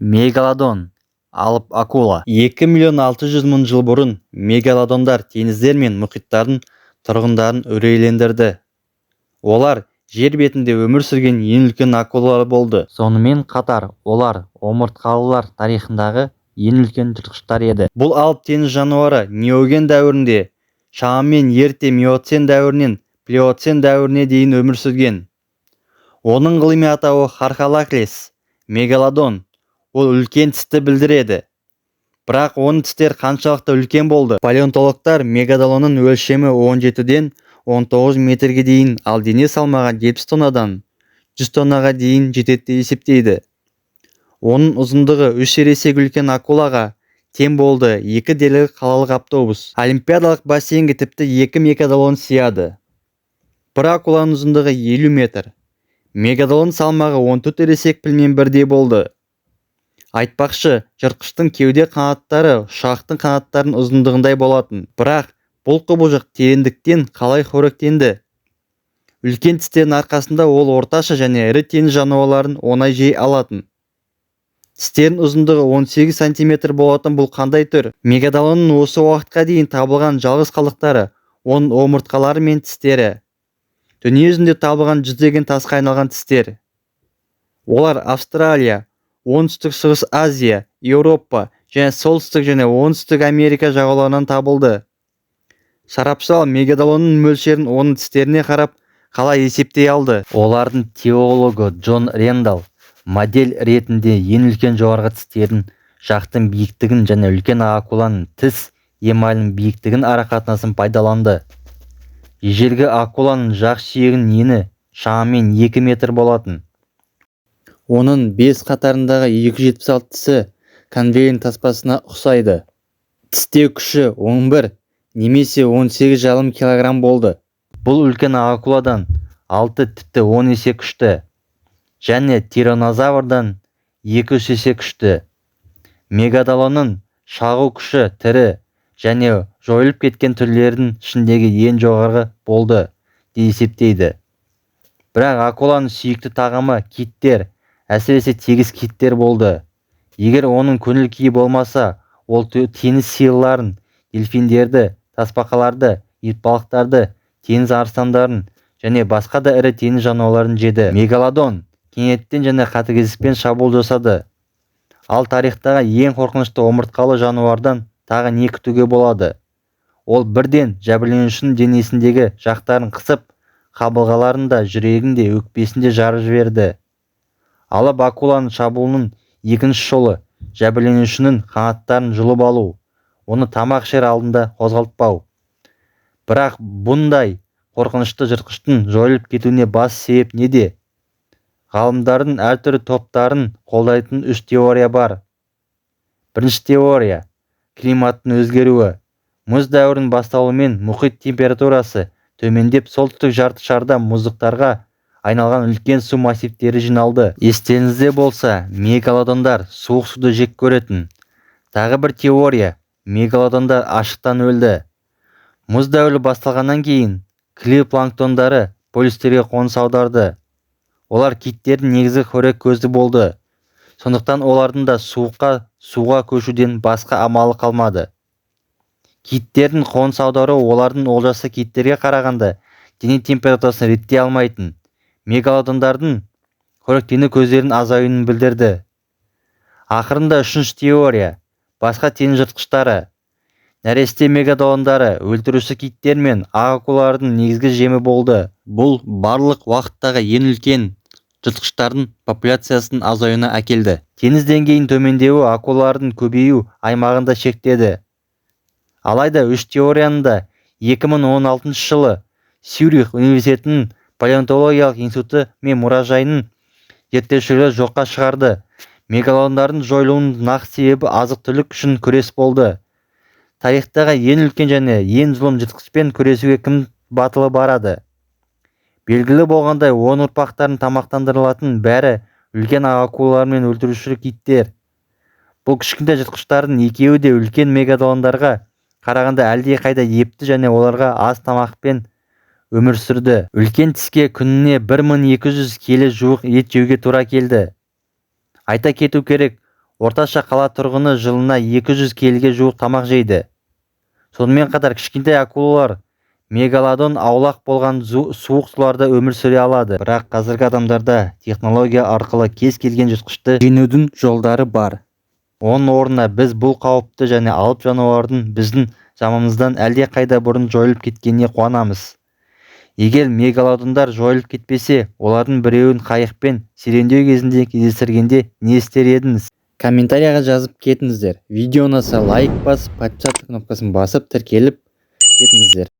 Мегалодон, алып акула. 2 миллион 600 мың жыл бұрын мегалодондар теңіздер мен мұхиттардың тұрғындарын үрейлендірді. Олар жер бетінде өмір сүрген ең үлкен акулалар болды. Сонымен қатар олар омыртқалылар тарихындағы ең үлкен жыртқыштар еді. Бұл алып теңіз жануары неоген дәуірінде шамамен ерте миоцен дәуірінен плеоцен дәуіріне дейін өмір сүрген. Оның ғылыми атауы Хархалакрес, мегалодон. Ол үлкен тісті білдіреді. Бірақ оның тістер қаншалықты үлкен болды? Палеонтологтар мегалодонның өлшемі 17-ден 19 метрге дейін, ал дене салмағы 70 тоннадан 100 тоннаға дейін жетеді деп есептейді. Оның ұзындығы 3 есеге үлкен акулаға тең болды. 2 делі қалалық автобус. Олимпиадалық бассейнге тіпті 2 мегалодон сияды. Бір акуланың ұзындығы 50 метр. Мегалодон салмағы 14 ересек пілмен бірдей болды. Айтпақшы, жыртқыштың кеуде қанаттары ұшақтың қанаттарының ұзындығындай болатын. Бірақ бұл құбыжық тереңдіктен қалай қоректенді? Үлкен тістерінің арқасында ол орташа және ірі теңіз жануарларын оңай жей алатын. Тістерінің ұзындығы 18 сантиметр болатын бұл қандай түр? Мегалодонның осы уақытқа дейін табылған жалғыз қалдықтары оның омыртқалары мен тістері. Дүние жүзінде табылған жүздеген тасқа айналған тістер. Олар Австралия, оңтүстік шығыс Азия, Еуропа және солтүстік және оңтүстік Америка жағалауынан табылды. Сарапшылар мегалодонның мөлшерін оның тістеріне қарап қалай есептей алды? Олардың теологы Джон Рендал модель ретінде ең үлкен жоғарғы тістердің жақтың биіктігін және үлкен акуланың тіс емалінің биіктігін арақатынасын пайдаланды. Ежелгі акуланың жақ сүйегінің ені шамамен 2 метр болатын. Оның 5 қатарындағы 276 тісі конвейер таспасына ұқсайды. Тістеу күші 11 немесе 18,5 килограмм болды. Бұл үлкен акуладан 6 тіпті 10 есе күшті және тираннозаврдан 2-3 есе күшті. Мегалодонның шағу күші тірі және жойылып кеткен түрлердің ішіндегі ең жоғарғы болды деп есептейді. Бірақ акуланың сүйікті тағамы киттер, әсіресе тегіс киттер болды. Егер оның көңіл күйі болмаса, ол теңіз сиырларын, дельфиндерді, тасбақаларды, итбалықтарды, теңіз арыстандарын және басқа да ірі теңіз жануарларын жеді. Мегалодон кенеттен және қатыгездікпен шабуыл жасады. Ал тарихтағы ең қорқынышты омыртқалы жануардан тағы не күтуге болады? Ол бірден жәбірленушінің денесіндегі жақтарын қысып, қабырғаларын да, жүрегін де, өкпесін де жарып жіберді. Алып акуланың шабуылының екінші жолы жәбірленушінің қанаттарын жұлып алу, оны тамақ ішер алдында қозғалтпау. Бірақ бұндай қорқынышты жыртқыштың жойылып кетуіне бас себеп неде? Ғалымдардың әртүрлі топтарын қолдайтын 3 теория бар. Бірінші теория – климаттың өзгеруі. Мұз дәуірінің басталуымен мұхит температурасы төмендеп, солтүстік жарты шарда мұздықтарға айналған үлкен су массивтері жиналды. Естеріңізде болса, мегалодондар суық суды жек көретін. Тағы бір теория – мегалодондар аштықтан өлді. Мұз дәуірі басталғаннан кейін клеопланктондары полюстерге қоныс аударды. Олар киттердің негізгі қорек көзі болды. Сондықтан олардың да суға көшуден басқа амалы қалмады. Киттердің қоныс аудару олардың олжасы киттерге қарағанда дене температурасын реттей алмайтын. Мегалодондардың қоректену көздерінің азаюын білдірді. Ақырында үшінші теория – басқа теңіз жыртқыштары. Нәресте мегалодондары өлтіруші киттер мен акулалардың негізгі жемі болды. Бұл барлық уақыттағы ең үлкен жыртқыштардың популяциясының азаюына әкелді. Теңіз деңгейінің төмендеуі акулалардың көбею аймағында шектеді. Алайда үш теорияны да 2016 жылы Цюрих университетінің палеонтологиялық институты мен мұражайының зерттеушілері жоққа шығарды. Мегалодондардың жойылуының нақты себебі азық-түлік үшін күрес болды. Тарихтағы ең үлкен және ең зұлым жыртқышпен күресуге кім батылы барады? Белгілі болғандай, оның ұрпақтарын тамақтандырылатын бәрі үлкен акулалар мен өлтіруші киттер. Бұл кішкентай жыртқыштардың екеуі де үлкен мегалодондарға қарағанда әлде қайда епті және оларға аз тамақпен өмір сүрді. Үлкен тіске күніне 1200 келі жуық ет жеуге тура келді. Айта кету керек, Орташа қала тұрғыны жылына 200 келіге жуық тамақ жейді. Сонымен қатар кішкентай акулалар мегалодон аулақ болған суық суларда өмір сүре алады. Бірақ қазіргі адамдарда технология арқылы кез келген жыртқышты жеңудің жолдары бар. Оның орнына біз бұл қауіпті және алып жануардың біздің заманымыздан әлде қайда бұрын жойылып кеткеніне қуанамыз. Егер мегалодондар жойылып кетпесе, олардың біреуін қайықпен серуендеу кезінде кездестіргенде не істер едіңіз? Комментарияға жазып кетіңіздер. Видео ұнаса лайк басып, подписаться кнопкасын басып, тіркеліп кетіңіздер.